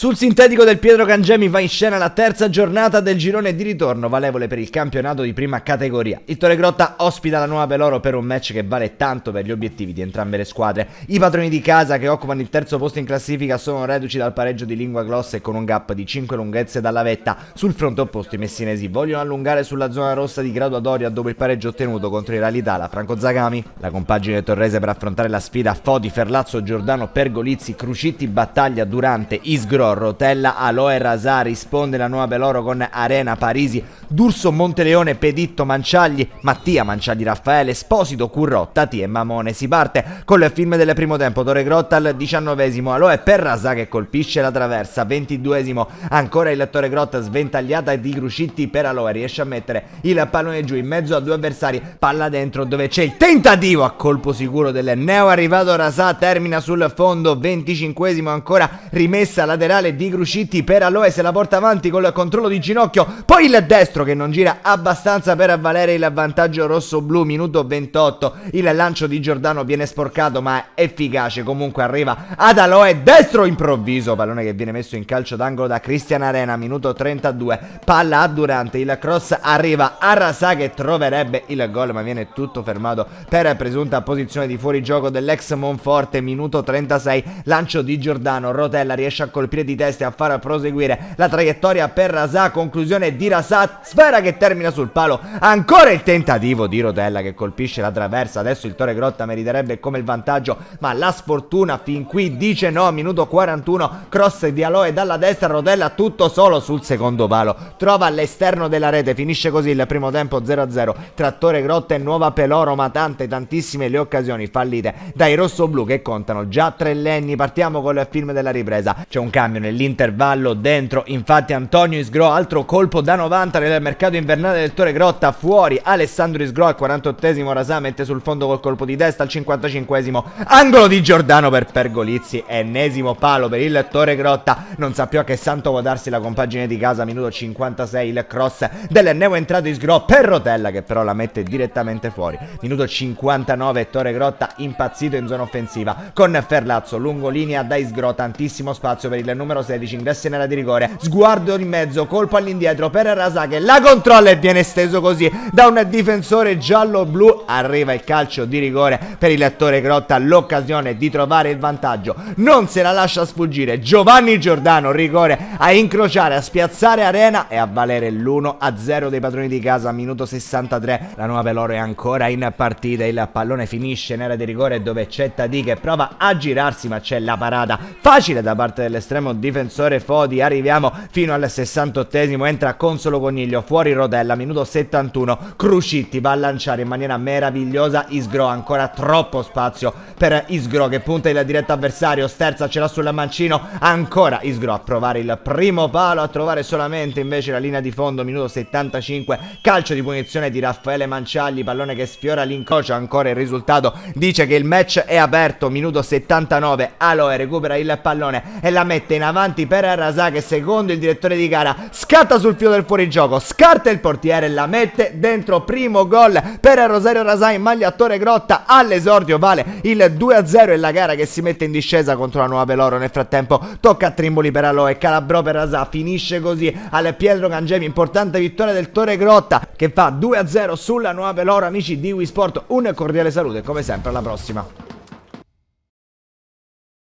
Sul sintetico del Pietro Cangemi va in scena la terza giornata del girone di ritorno valevole per il campionato di prima categoria. Il Torregrotta ospita la Nuova Peloro per un match che vale tanto per gli obiettivi di entrambe le squadre. I padroni di casa, che occupano il terzo posto in classifica, sono reduci dal pareggio di Lingua Glossa e con un gap di 5 lunghezze dalla vetta. Sul fronte opposto i messinesi vogliono allungare sulla zona rossa di graduatoria dopo il pareggio ottenuto contro i Realità la Franco Zagami. La compagine torrese per affrontare la sfida: Fodi, Ferlazzo, Giordano, Pergolizzi, Crucitti, Battaglia, Durante, Isgro, Rotella, Aloe, Rasà. Risponde la Nuova Peloro con Arena, Parisi, D'Urso, Monteleone, Peditto, Manciagli, Mattia, Manciagli, Raffaele, Esposito, Currò, Tati e Mamone. Si parte con il film del primo tempo. Torregrotta al 19esimo, Aloe per Rasà che colpisce la traversa. 22esimo, ancora il Torregrotta, sventagliata di Crucitti per Aloe, riesce a mettere il pallone giù in mezzo a due avversari, palla dentro dove c'è il tentativo a colpo sicuro del neo arrivato Rasà, termina sul fondo. 25esimo, ancora rimessa laterale di Crucitti per Aloe, se la porta avanti col controllo di ginocchio, poi il destro che non gira abbastanza per avvalere il vantaggio rosso-blu. Minuto 28, il lancio di Giordano viene sporcato ma è efficace, comunque arriva ad Aloe, destro improvviso, pallone che viene messo in calcio d'angolo da Cristian Arena. Minuto 32, palla a Durante, il cross arriva a Rasà che troverebbe il gol ma viene tutto fermato per presunta posizione di fuorigioco dell'ex Monforte. Minuto 36, lancio di Giordano, Rotella riesce a colpire di testa e a far proseguire la traiettoria per Rasà, conclusione di Rasà, sfera che termina sul palo, ancora il tentativo di Rotella che colpisce la traversa. Adesso il Torregrotta meriterebbe come il vantaggio ma la sfortuna fin qui dice no. Minuto 41, cross di Aloe dalla destra, Rotella tutto solo sul secondo palo, trova all'esterno della rete. Finisce così il primo tempo 0-0 tra Torregrotta e Nuova Peloro, ma tantissime le occasioni fallite dai rossoblù che contano già 3 lenni. Partiamo col film della ripresa, c'è un cambio nell'intervallo dentro, infatti Antonio Isgro, altro colpo da 90 nel mercato invernale del Torregrotta, fuori Alessandro Isgro al 48esimo, Rasà mette sul fondo col colpo di testa al 55esimo, angolo di Giordano per Pergolizzi, ennesimo palo per il Torregrotta, non sa più a che santo votarsi la compagine di casa. Minuto 56, il cross del neo entrato Isgro per Rotella che però la mette direttamente fuori. Minuto 59, Torregrotta impazzito in zona offensiva con Ferlazzo, lungolinea da Isgro, tantissimo spazio per il numero 16, ingresso in area di rigore, sguardo in mezzo, colpo all'indietro per Rasà che la controlla e viene steso così da un difensore giallo-blu. Arriva il calcio di rigore per il Torregrotta, l'occasione di trovare il vantaggio non se la lascia sfuggire Giovanni Giordano, rigore a incrociare, a spiazzare Arena e a valere l'1-0 dei padroni di casa. Minuto 63, la Nuova Peloro è ancora in partita, il pallone finisce in area di rigore dove c'è Tadì che prova a girarsi ma c'è la parata facile da parte dell'estremo difensore Fodi. Arriviamo fino al 68esimo, entra Consolo Coniglio, fuori Rotella. Minuto 71, Crucitti va a lanciare in maniera meravigliosa Isgro, ancora troppo spazio per Isgro che punta il diretto avversario, sterza, ce l'ha sul mancino, ancora Isgro a provare il primo palo, a trovare solamente invece la linea di fondo. Minuto 75, calcio di punizione di Raffaele Manciagli, pallone che sfiora l'incrocio, ancora il risultato dice che il match è aperto. Minuto 79, Aloe recupera il pallone e la mette in avanti per Rasà che secondo il direttore di gara scatta sul filo del fuorigioco, scarta il portiere e la mette dentro. Primo gol per Rosario Rasà in maglia Torregrotta, all'esordio vale il 2-0 e la gara che si mette in discesa contro la Nuova Peloro. Nel frattempo tocca a Trimboli per Aloe, Calabrò per Rasà, finisce così al Pietro Cangemi, importante vittoria del Torregrotta che fa 2-0 sulla Nuova Peloro. Amici di Wisport, un cordiale saluto e come sempre alla prossima.